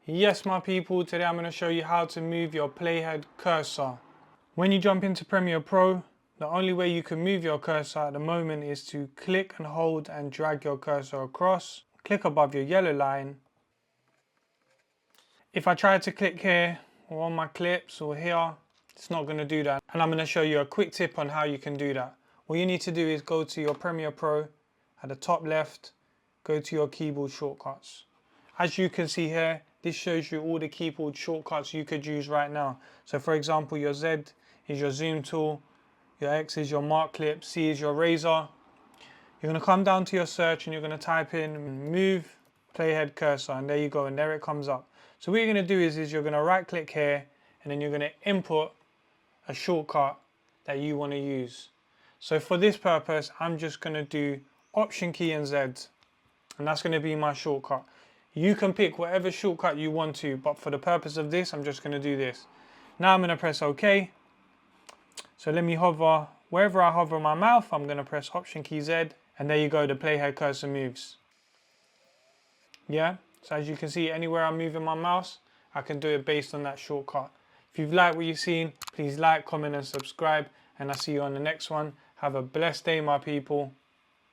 Yes, my people, today I'm going to show you how to move your playhead cursor. When you jump into Premiere Pro, the only way you can move your cursor at the moment is to click and hold and drag your cursor across. Click above your yellow line. If I try to click here or on my clips or here, it's not going to do that. And I'm going to show you a quick tip on how you can do that. All you need to do is go to your Premiere Pro at the top left, go to your keyboard shortcuts. As you can see here, this shows you all the keyboard shortcuts you could use right now. So for example, your Z is your zoom tool, your X is your mark clip, C is your razor. You're going to come down to your search and you're going to type in move playhead cursor, and there you go, and there it comes up. So what you're going to do is you're going to right click here and then you're going to input a shortcut that you want to use. So for this purpose, I'm just going to do Option key and Z, and that's going to be my shortcut. You can pick whatever shortcut you want to, but for the purpose of this, I'm just going to do this. Now I'm going to press OK. So let me hover, wherever I hover my mouth, I'm going to press Option key Z, and there you go, the playhead cursor moves. Yeah, so as you can see, anywhere I'm moving my mouse, I can do it based on that shortcut. If you've liked what you've seen, please like, comment and subscribe, and I'll see you on the next one. Have a blessed day, my people.